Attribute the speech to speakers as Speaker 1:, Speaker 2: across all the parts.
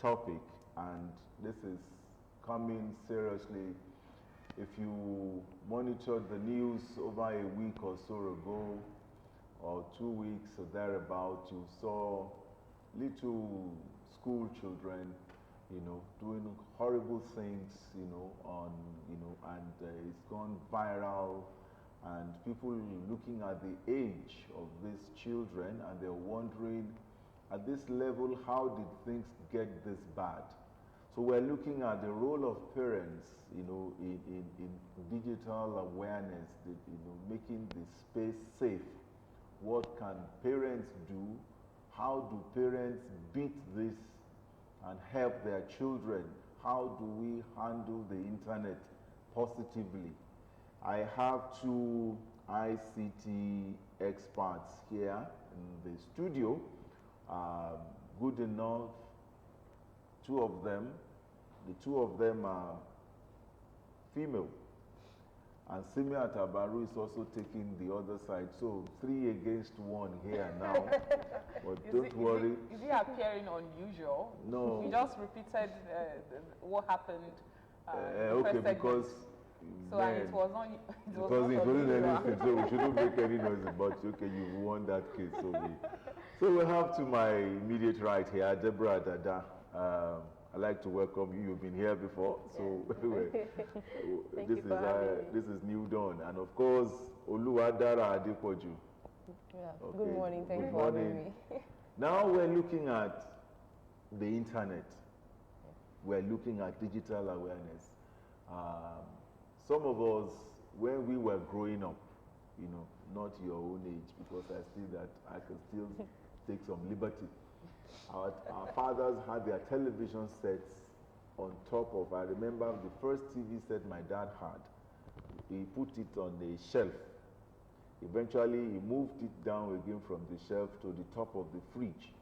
Speaker 1: topic, and this is coming seriously. If you monitored the news over a week or so ago, or 2 weeks or thereabout, you saw little school children, doing horrible things, and it's gone viral, and people looking at the age of these children, and they're wondering, at this level, how did things get this bad? So we're looking at the role of parents, in digital awareness, making the space safe. What can parents do? How do parents beat this and help their children? How do we handle the internet positively? I have two ICT experts here in the studio. Good enough, two of them. The two of them are female. And Simi Atabaru is also taking the other side. So 3 against 1 here now. But don't worry.
Speaker 2: Is he appearing unusual?
Speaker 1: No.
Speaker 2: We just repeated what happened.
Speaker 1: Okay, because
Speaker 2: so and it was not.
Speaker 1: Because it wasn't anything, so we shouldn't make any noise about it. Okay, you won that case. So we have to my immediate right here, Deborah Dada. I'd like to welcome you. You've been here before, so this is New Dawn, and of course, Oluwadara Adepoju.
Speaker 3: Yeah.
Speaker 1: Okay.
Speaker 3: Good morning. Thank you for having me.
Speaker 1: Now we're looking at the internet. We're looking at digital awareness. Some of us, when we were growing up, not your own age, because I see that I can still take some liberty. Our fathers had their television sets on top of, I remember the first TV set my dad had. He put it on a shelf. Eventually, he moved it down again from the shelf to the top of the fridge,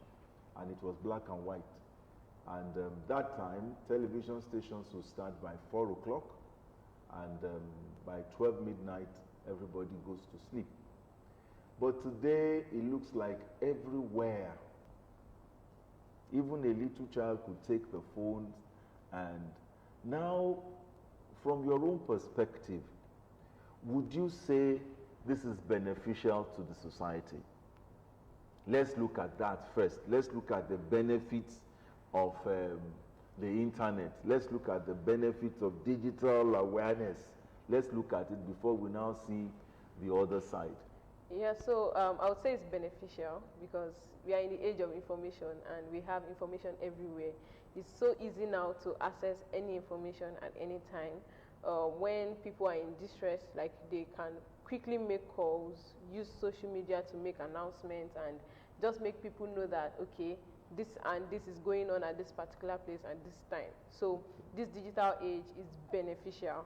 Speaker 1: and it was black and white. And that time, television stations would start by 4 o'clock, and by 12 midnight, everybody goes to sleep. But today, it looks like everywhere, even a little child could take the phone. And now, from your own perspective, would you say this is beneficial to the society? Let's look at that first. Let's look at the benefits of the internet. Let's look at the benefits of digital awareness. Let's look at it before we now see the other side.
Speaker 3: Yeah, so I would say it's beneficial because we are in the age of information and we have information everywhere. It's so easy now to access any information at any time. When people are in distress, like they can quickly make calls, use social media to make announcements, and just make people know that, okay, this and this is going on at this particular place at this time. So this digital age is beneficial,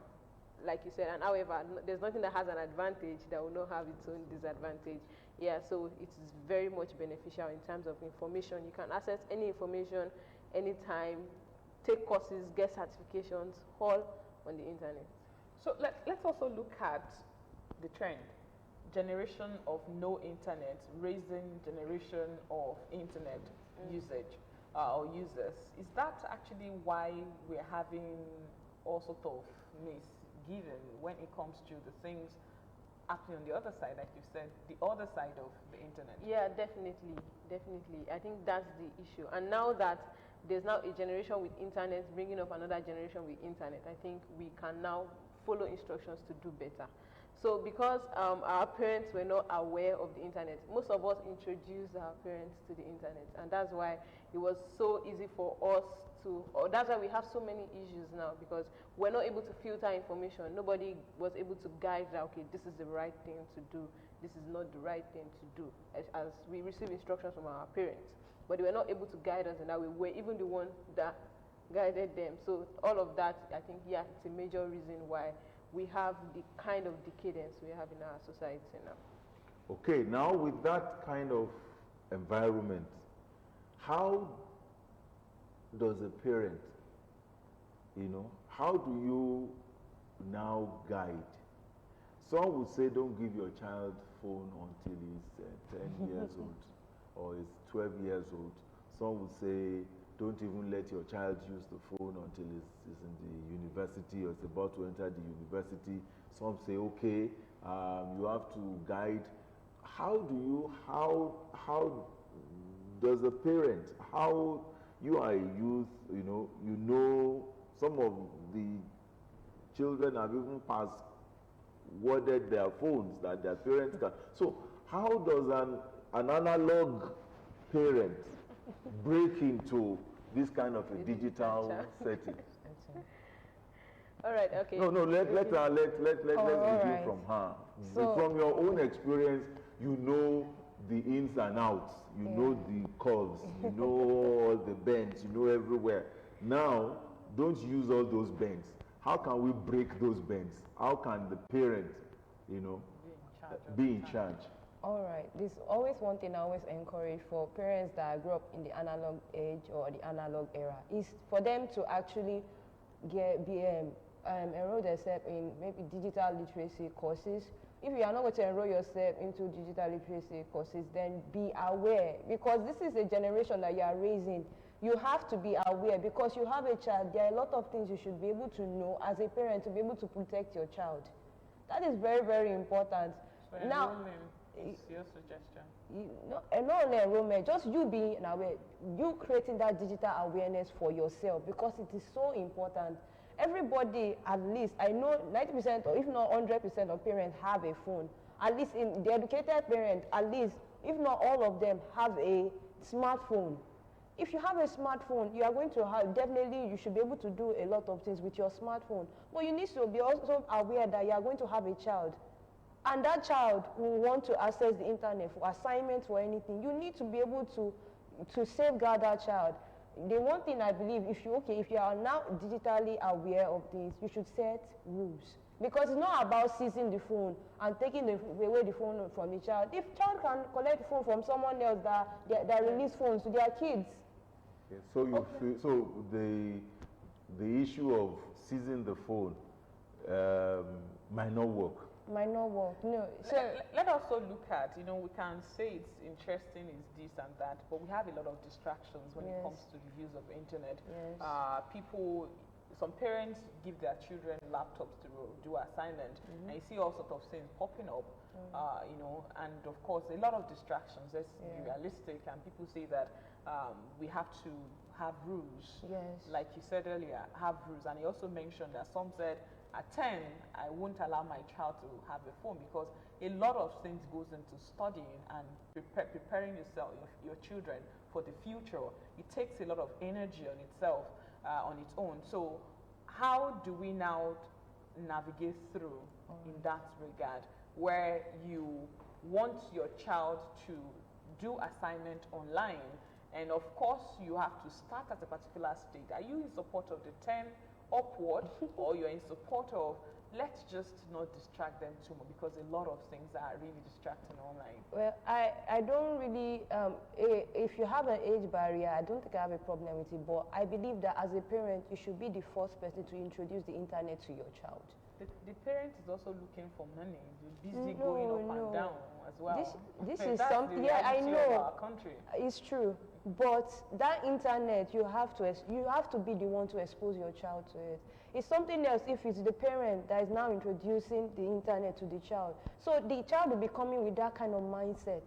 Speaker 3: like you said, and however, there's nothing that has an advantage that will not have its own disadvantage. Yeah, so it is very much beneficial in terms of information. You can access any information anytime, take courses, get certifications, all on the internet.
Speaker 2: So let's also look at the trend. Generation of no internet, raising generation of internet usage or users. Is that actually why we're having all sort of misgiven when it comes to the things happening on the other side, like you said, the other side of the internet?
Speaker 3: Yeah, definitely. I think that's the issue. And now that there's now a generation with internet bringing up another generation with internet, I think we can now follow instructions to do better. So because our parents were not aware of the internet, most of us introduced our parents to the internet, and that's why it was so easy for us to, or that's why we have so many issues now, because we're not able to filter information. Nobody was able to guide that, okay, this is the right thing to do, this is not the right thing to do, as we receive instructions from our parents. But they were not able to guide us in that way. We're even the one that guided them. So all of that, I think, yeah, it's a major reason why we have the kind of decadence we have in our society now.
Speaker 1: Okay, now with that kind of environment, how does a parent, how do you now guide? Some would say don't give your child phone until he's 10 years old or is 12 years old. Some would say don't even let your child use the phone until it's in the university or it's about to enter the university. Some say, okay, you have to guide. How does a parent, how you are a youth, you know some of the children have even passworded their phones that their parents can. So how does an analog parent break into this kind of a digital setting?
Speaker 3: All right, okay.
Speaker 1: No, let's begin
Speaker 4: right.
Speaker 1: from her.
Speaker 4: So,
Speaker 1: from your own experience, you know the ins and outs, you know the curves, you know all the bends, you know everywhere. Now, don't use all those bends. How can we break those bends? How can the parent, be in charge?
Speaker 4: all right. There's always one thing I always encourage for parents that grew up in the analog age or the analog era is for them to actually enroll themselves in maybe digital literacy courses. If you are not going to enroll yourself into digital literacy courses, then be aware, because this is a generation that you are raising. You have to be aware because you have a child. There are a lot of things you should be able to know as a parent to be able to protect your child. That is very, very important.
Speaker 2: So
Speaker 4: now,
Speaker 2: enrollment is your suggestion?
Speaker 4: Not only enrollment, just you being aware, you creating that digital awareness for yourself, because it is so important. Everybody, at least, I know 90% or if not 100% of parents have a phone. At least in the educated parent, at least, if not all of them, have a smartphone. If you have a smartphone, you are going to have, definitely you should be able to do a lot of things with your smartphone. But you need to be also aware that you are going to have a child. And that child will want to access the internet for assignments or anything. You need to be able to safeguard that child. The one thing I believe, if you are now digitally aware of things, you should set rules. Because it's not about seizing the phone and taking away the phone from the child. If child can collect the phone from someone else that release phones to their kids.
Speaker 1: Okay, so the issue of seizing the phone might not work.
Speaker 4: Might not work. No. So
Speaker 2: let also look at, we can say it's interesting, it's this and that, but we have a lot of distractions when it comes to the use of the internet.
Speaker 4: Yes.
Speaker 2: Some parents give their children laptops to do assignment, and you see all sorts of things popping up, and of course a lot of distractions. Let's be realistic, and people say that we have to have rules.
Speaker 4: Yes.
Speaker 2: Like you said earlier, have rules, and he also mentioned that some said, at 10, I won't allow my child to have a phone because a lot of things goes into studying and preparing yourself, your children for the future. It takes a lot of energy on itself, on its own. So how do we now navigate through in that regard, where you want your child to do assignment online, and of course you have to start at a particular stage? Are you in support of the 10 upward, or you're in support of let's just not distract them too much, because a lot of things are really distracting online?
Speaker 4: Well, I don't really, if you have an age barrier, I don't think I have a problem with it, but I believe that as a parent, you should be the first person to introduce the internet to your child.
Speaker 2: The parent is also looking for money. You're busy going up and down as well.
Speaker 4: This is something, I know,
Speaker 2: of our country.
Speaker 4: It's true. But that internet, you have to be the one to expose your child to it. It's something else if it's the parent that is now introducing the internet to the child. So the child will be coming with that kind of mindset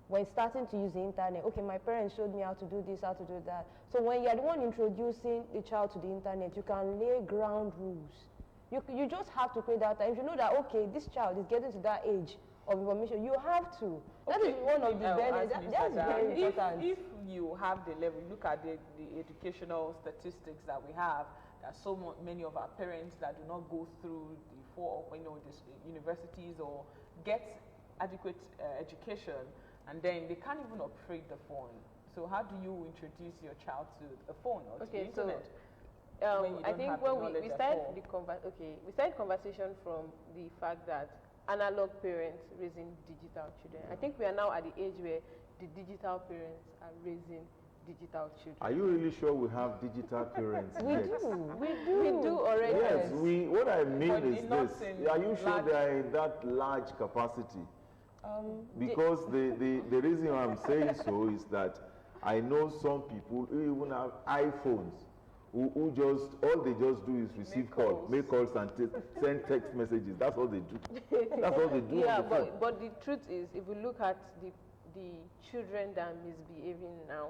Speaker 4: when starting to use the internet. Okay, my parents showed me how to do this, how to do that. So when you're the one introducing the child to the internet, you can lay ground rules. You just have to create that time. If you know that, okay, this child is getting to that age of information, you have to. That is one of the benefits. That's very important.
Speaker 2: If you have the level, look at the educational statistics that we have, there are so many of our parents that do not go through the universities or get adequate education, and then they can't even operate the phone. So how do you introduce your child to a phone or to the internet?
Speaker 3: I think when we started we started conversation from the fact that analog parents raising digital children. I think we are now at the age where the digital parents are raising digital children.
Speaker 1: Are you really sure we have digital parents?
Speaker 4: We do already.
Speaker 1: Yes, what I mean is this. Are you sure they are in that large capacity? Because the reason I'm saying so is that I know some people who even have iPhones who just, all they just do is receive calls, make calls and send text messages. That's all they do. That's all they do.
Speaker 3: Yeah, but the truth is, if we look at the children that are misbehaving now,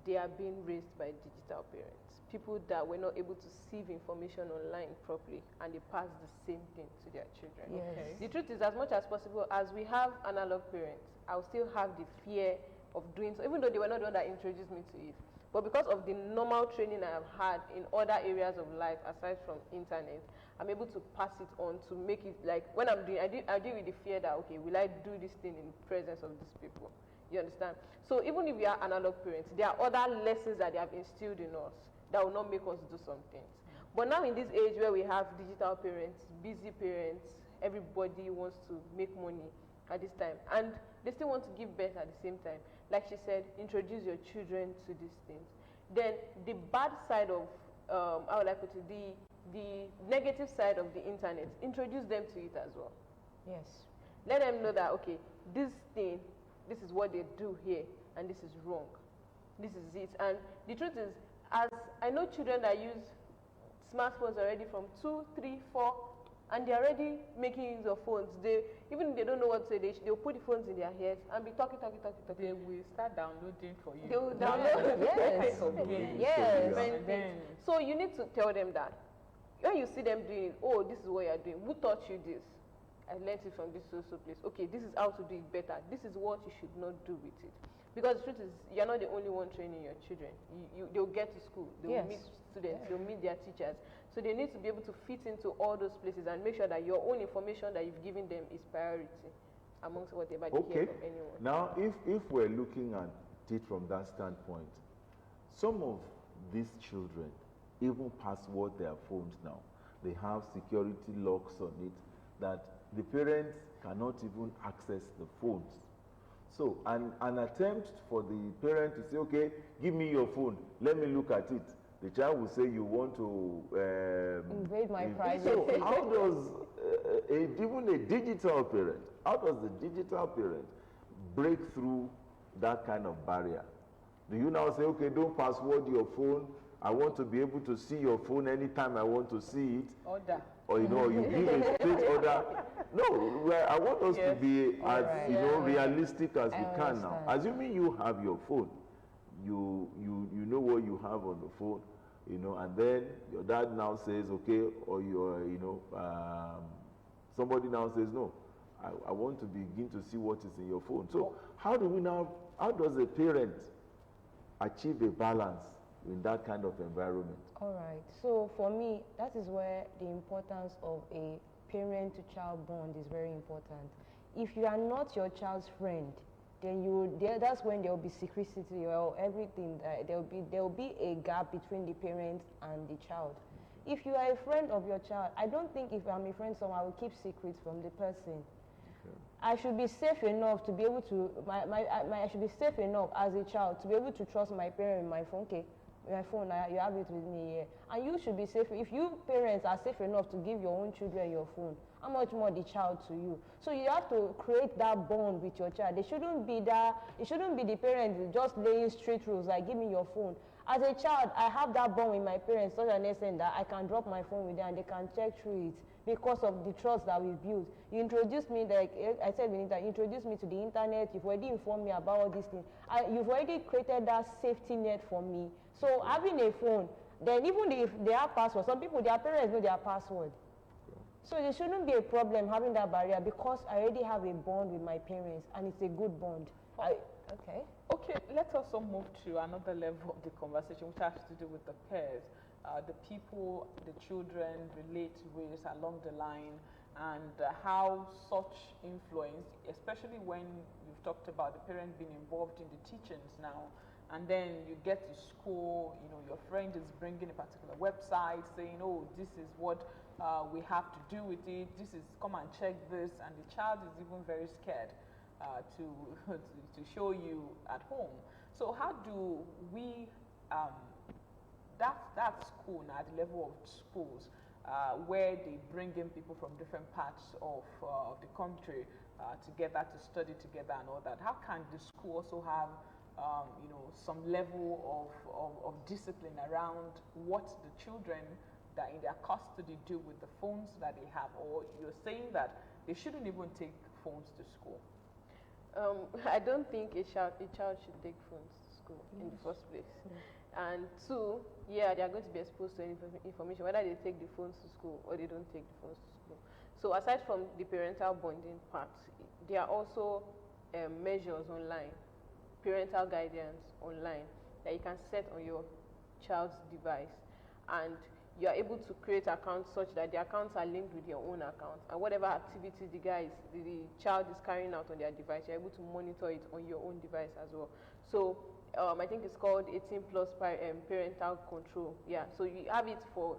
Speaker 3: they are being raised by digital parents. People that were not able to sieve information online properly, and they pass the same thing to their children.
Speaker 4: Yes.
Speaker 2: Okay.
Speaker 3: The truth is, as much as possible, as we have analog parents, I'll still have the fear of doing so, even though they were not the one that introduced me to it. But because of the normal training I have had in other areas of life aside from internet, I'm able to pass it on to make it like, when I'm doing, I deal with the fear that, okay, will I do this thing in the presence of these people? You understand? So even if we are analog parents, there are other lessons that they have instilled in us that will not make us do some things. But now in this age where we have digital parents, busy parents, everybody wants to make money at this time, and they still want to give birth at the same time. Like she said, introduce your children to these things. Then the bad side of, how would I put it, the negative side of the internet, introduce them to it as well.
Speaker 4: Yes.
Speaker 3: Let them know that, okay, this thing, this is what they do here, and this is wrong. This is it. And the truth is, as I know children that use smartphones already from 2, 3, 4, and they're already making use of phones. Even if they don't know what to say, they'll put the phones in their heads and be talking.
Speaker 2: They will start downloading for you.
Speaker 3: They will download.
Speaker 4: Yes. Yes.
Speaker 3: Yes. So you need to tell them that. When you see them doing it, oh, this is what you're doing. Who taught you this? I learned it from this social place. Okay, this is how to do it better. This is what you should not do with it. Because the truth is, you're not the only one training your children. They'll get to school, they'll meet students, they'll meet their teachers. So they need to be able to fit into all those places and make sure that your own information that you've given them is priority amongst whatever they hear from anyone.
Speaker 1: Now, if we're looking at it from that standpoint, some of these children even password their phones now. They have security locks on it that the parents cannot even access the phones. So an attempt for the parent to say, okay, give me your phone, let me look at it. The child will say, you want to
Speaker 4: invade my privacy.
Speaker 1: So how does even a digital parent, how does the digital parent break through that kind of barrier? Do you now say, okay, don't password your phone, I want to be able to see your phone anytime I want to see it?
Speaker 2: Order.
Speaker 1: Or you know, you give a straight order. No, I want us to be as realistic as we can now. Assuming you have your phone, you know what you have on the phone, you know, and then your dad now says, okay, or your somebody now says, no, I want to begin to see what is in your phone. So how does a parent achieve a balance in that kind of environment?
Speaker 4: All right. So for me, that is where the importance of a parent-to-child bond is very important. If you are not your child's friend, then that's when there will be secrecy or everything. There will be a gap between the parents and the child. If you are a friend of your child, I don't think if I'm a friend, I will keep secrets from the person. Okay. I should be safe enough to be able to. I should be safe enough as a child to be able to trust my parent with my phone. Okay, my phone, you have it with me here. And you should be safe. If you parents are safe enough to give your own children your phone, how much more the child to you? So you have to create that bond with your child. It shouldn't be the parent just laying straight rules like, give me your phone. As a child, I have that bond with my parents such an extent that I can drop my phone with them and they can check through it because of the trust that we've built. You introduced me, like I said, Benita, you introduced me to the internet. You've already informed me about all these things. You've already created that safety net for me. So having a phone, then even if they have passwords, some people, their parents know their password. So there shouldn't be a problem having that barrier because I already have a bond with my parents and it's a good bond.
Speaker 2: Okay, let's also move to another level of the conversation which has to do with the peers, the people the children relate with along the line, and how such influence, especially when you've talked about the parent being involved in the teachings now, and then you get to school, you know, your friend is bringing a particular website saying, oh, this is what we have to do with it, this is, come and check this, and the child is even very scared to show you at home. So how do we, that school now, at the level of schools, where they bring in people from different parts of the country together to study together and all that, how can the school also have some level of discipline around what the children that in their custody do with the phones that they have, or you're saying that they shouldn't even take phones to school?
Speaker 3: I don't think a child should take phones to school in the first place. And two, yeah, they are going to be exposed to information, whether they take the phones to school or they don't take the phones to school. So aside from the parental bonding part, there are also measures online, parental guidance online that you can set on your child's device, and you are able to create accounts such that the accounts are linked with your own account, and whatever activity the child is carrying out on their device, you're able to monitor it on your own device as well. So I think it's called 18 plus parental control. Yeah, so you have it for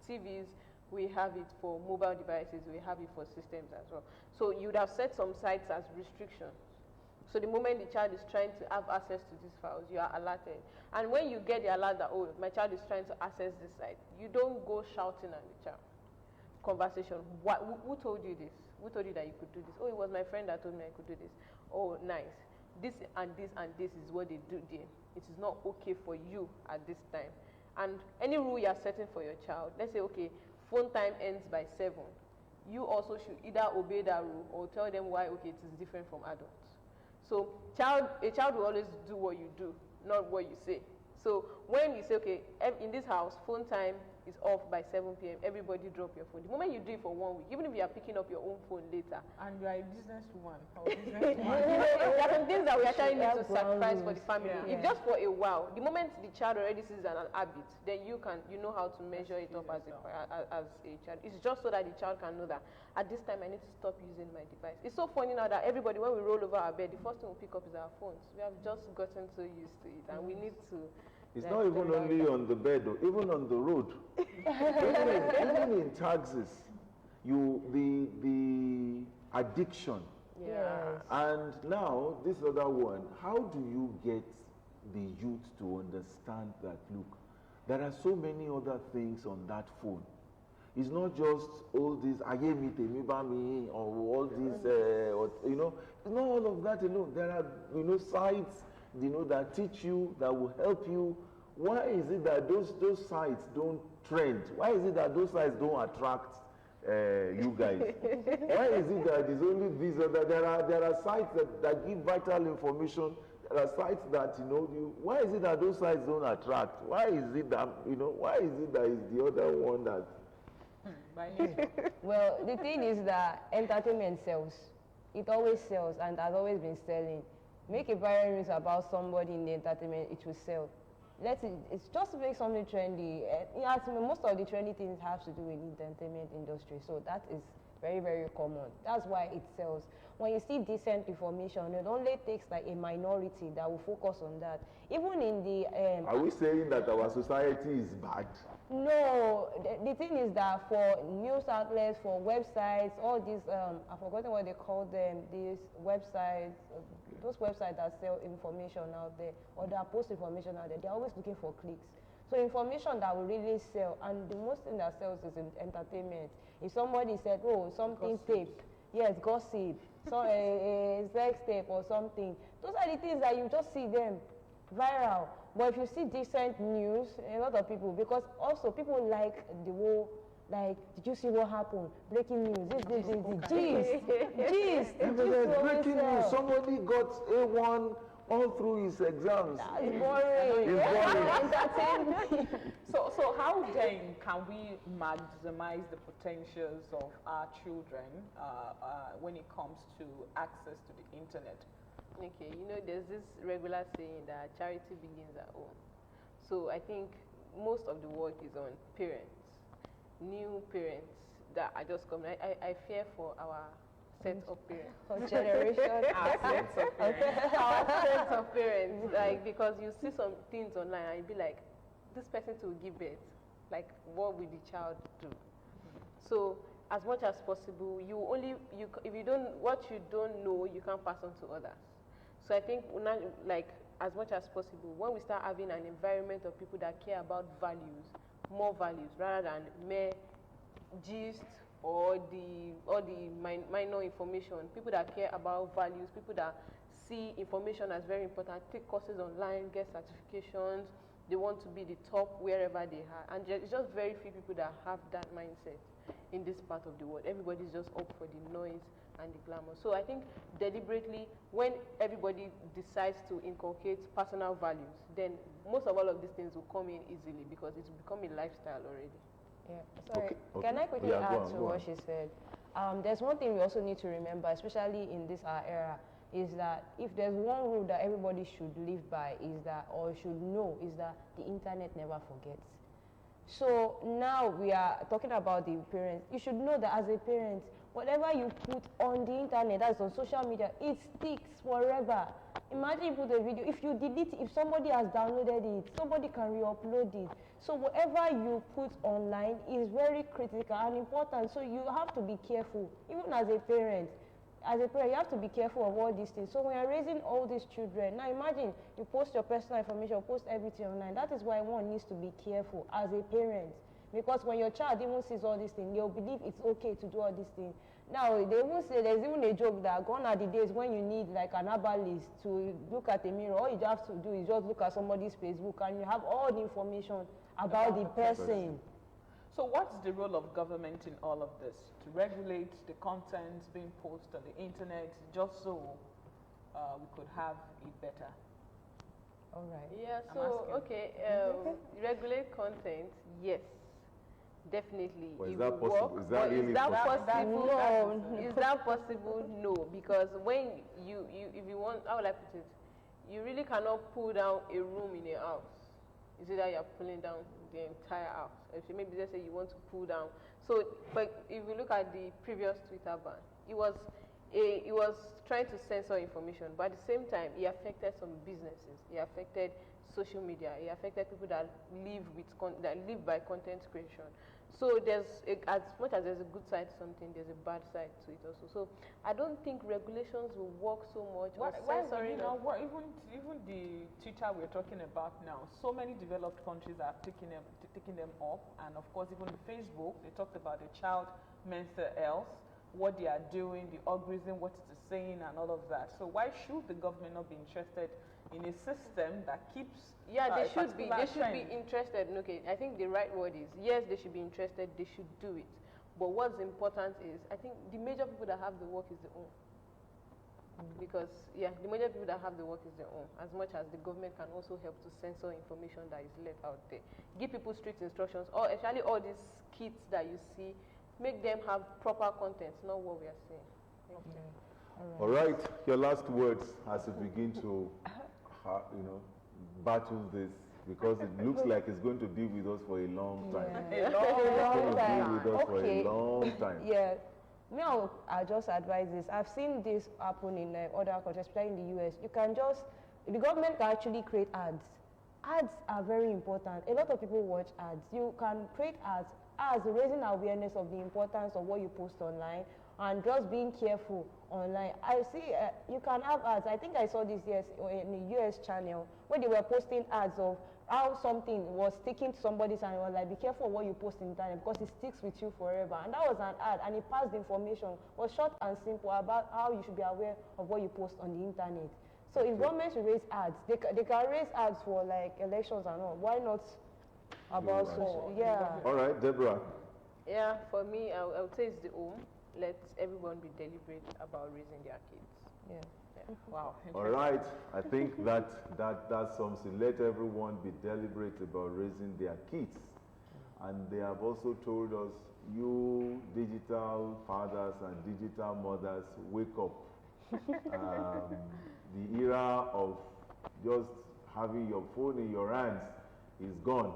Speaker 3: TVs, we have it for mobile devices, we have it for systems as well. So you would have set some sites as restrictions. So the moment the child is trying to have access to these files, you are alerted. And when you get the alert that, oh, my child is trying to access this site, you don't go shouting at the child. Conversation, who told you this? Who told you that you could do this? Oh, it was my friend that told me I could do this. Oh, nice. This and this and this is what they do there. It is not okay for you at this time. And any rule you are setting for your child, let's say, okay, phone time ends by 7. You also should either obey that rule or tell them why, okay, it is different from adults. So a child will always do what you do, not what you say. So when you say, okay, in this house, phone time is off by 7 p.m., everybody drop your phone. The moment you do it for 1 week, even if you are picking up your own phone later.
Speaker 2: And you are a businesswoman or businessman.
Speaker 3: There are some things that we actually need to sacrifice for the family.
Speaker 2: Yeah.
Speaker 3: If just for a while, the moment the child already sees an habit, then you know how to measure it up as a child. It's just so that the child can know that at this time I need to stop using my device. It's so funny now that everybody, when we roll over our bed, the first thing we pick up is our phones. We have just gotten so used to it, and we need to.
Speaker 1: It's not even only on the bed, though, even on the road. even in taxis, the addiction.
Speaker 3: Yeah.
Speaker 1: And now, this other one, how do you get the youth to understand that, look, there are so many other things on that phone. It's not just all this, ayemi temi ba mi, or all this, it's not all of that alone. There are, sites, that teach you, that will help you. Why is it that those sites don't trend? Why is it that those sites don't attract you guys? Why is it that it's only these other? There are sites that give vital information. There are sites that why is it that those sites don't attract? Why is it that it's the other one that?
Speaker 4: Well, the thing is that entertainment sells. It always sells and has always been selling. Make a viral news about somebody in the entertainment, it will sell. It's just to make something trendy. Most of the trendy things have to do with the entertainment industry, so that is very, very common. That's why it sells. When you see decent information, it only takes like a minority that will focus on that. Even in the...
Speaker 1: Are we saying that our society is bad?
Speaker 4: No, the thing is that for news outlets, for websites, all these, I've forgotten what they call them, these websites, those websites that sell information out there, or that post information out there, they're always looking for clicks. So information that will really sell, and the most thing that sells is in entertainment. If somebody said, oh, something tape, yes, gossip, so a sex tape or something, those are the things that you just see them viral. But if you see decent news, a lot of people, because also people like the whole, like, did you see what happened? Breaking news, this, gist.
Speaker 1: Breaking news, somebody got A1 all through his exams.
Speaker 4: It's boring.
Speaker 2: Entertaining. So how then can we maximize the potentials of our children when it comes to access to the internet?
Speaker 3: Okay, there's this regular saying that charity begins at home. So I think most of the work is on parents, new parents that are just coming. I fear for our set of parents.
Speaker 4: Our generation.
Speaker 2: Our set of parents.
Speaker 3: Our set of parents. Like, because you see some things online and you be like, this person will give birth. Like, what will the child do? So as much as possible, if you don't, what you don't know, you can't pass on to others. So I think, as much as possible, when we start having an environment of people that care about values, more values, rather than mere gist or the minor information, people that care about values, people that see information as very important, take courses online, get certifications. They want to be the top wherever they are. And it's just very few people that have that mindset in this part of the world. Everybody's just up for the noise and the glamour. So I think deliberately, when everybody decides to inculcate personal values, then most of all of these things will come in easily because it's become a lifestyle already.
Speaker 4: Yeah. Sorry.
Speaker 1: Okay.
Speaker 4: Can I quickly
Speaker 1: Yeah,
Speaker 4: add to
Speaker 1: go
Speaker 4: what
Speaker 1: on.
Speaker 4: she said? There's one thing we also need to remember, especially in this our era, is that if there's one rule that everybody should live by, is that, or should know, is that the internet never forgets. So now we are talking about the parents. You should know that as a parent, whatever you put on the internet, that's on social media, it sticks forever. Imagine you put a video, if you delete it, if somebody has downloaded it, somebody can re-upload it. So whatever you put online is very critical and important. So you have to be careful, even as a parent. As a parent, you have to be careful of all these things. So when you're raising all these children, now imagine you post your personal information, post everything online. That is why one needs to be careful as a parent. Because when your child even sees all these things, they'll believe it's okay to do all these things. Now, they even say, there's even a joke that gone are the days when you need like an herbalist to look at a mirror. All you have to do is just look at somebody's Facebook and you have all the information about the person.
Speaker 2: So what's the role of government in all of this? To regulate the content being posted on the internet just so we could have it better?
Speaker 4: All right.
Speaker 3: Yeah,
Speaker 2: I'm
Speaker 3: so,
Speaker 2: asking.
Speaker 3: okay, regulate content, yes, definitely.
Speaker 1: Well, is
Speaker 3: it
Speaker 1: that
Speaker 3: will
Speaker 1: possible?
Speaker 3: work,
Speaker 1: Is that
Speaker 3: but
Speaker 1: really
Speaker 3: is that
Speaker 1: possible?
Speaker 3: possible?
Speaker 4: No.
Speaker 3: Is that possible? No, because when if you want, how will I put it? You really cannot pull down a room in a house. Is it that you're pulling down the entire house? If you maybe let's say you want to pull down. So, but if you look at the previous Twitter ban, it was trying to censor information, but at the same time, it affected some businesses. It affected social media. It affected people that live by content creation. So as much as there's a good side to something, there's a bad side to it also. So I don't think regulations will work so much.
Speaker 2: Why
Speaker 3: Censoring
Speaker 2: you know, even the Twitter we're talking about now, so many developed countries are taking them off, and of course even Facebook, they talked about the child mental health, what they are doing, the algorithm, what it is saying, and all of that. So why should the government not be interested in a system that keeps?
Speaker 3: Yeah, they should be. They should
Speaker 2: trend?
Speaker 3: be interested. Okay, I think the right word is yes. They should be interested. They should do it. But what's important is, I think the major people that have the work is their own. Because yeah, the major people that have the work is their own. As much as the government can also help to censor information that is left out there, give people strict instructions, or actually all these kits that you see, make them have proper content, not what we are saying.
Speaker 4: Okay.
Speaker 1: All right, your last words as you begin to, battle this, because it looks like it's going to be with us for a long time.
Speaker 4: Yeah.
Speaker 2: A long
Speaker 1: It's going to be with us for a long time.
Speaker 4: Yeah. Me, I just advise this. I've seen this happen in other countries, especially in the US. The government can actually create ads. Ads are very important. A lot of people watch ads. You can create ads raising awareness of the importance of what you post online and just being careful online. I see you can have ads. I think I saw this in the US channel where they were posting ads of how something was sticking to somebody's and it was like, be careful of what you post in internet because it sticks with you forever. And that was an ad and it passed information, was short and simple about how you should be aware of what you post on the internet. So if government should raise ads, they can raise ads for like elections and all. Why not about social? Yeah.
Speaker 1: All right, Deborah.
Speaker 3: Yeah, for me, I would say it's the home. Let everyone be deliberate about raising their kids.
Speaker 4: Yeah.
Speaker 2: Wow.
Speaker 1: All right, I think that sums it. Let everyone be deliberate about raising their kids. And they have also told us, you digital fathers and digital mothers, wake up. The era of just having your phone in your hands is gone.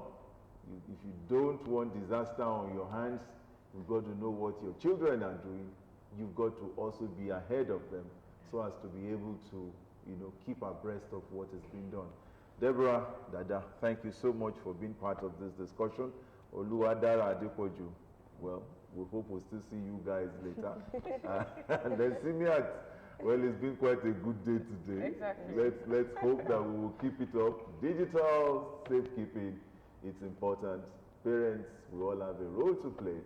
Speaker 1: If you don't want disaster on your hands, you've got to know what your children are doing. You've got to also be ahead of them so as to be able to, keep abreast of what is being done. Deborah, Dada, thank you so much for being part of this discussion. Oluwadara Adepoju, well, we hope we'll still see you guys later. And then Simiat, well, it's been quite a good day today.
Speaker 2: Exactly.
Speaker 1: Let's hope that we will keep it up. Digital safekeeping, it's important. Parents, we all have a role to play,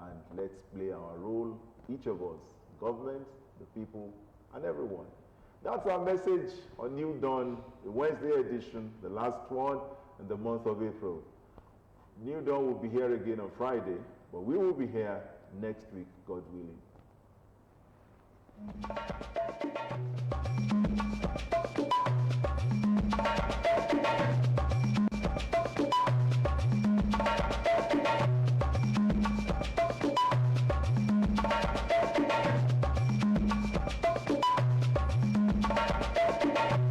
Speaker 1: and let's play our role, each of us, government, the people, and everyone. That's our message on New Dawn, the Wednesday edition, the last one in the month of April. New Dawn will be here again on Friday, but we will be here next week, God willing.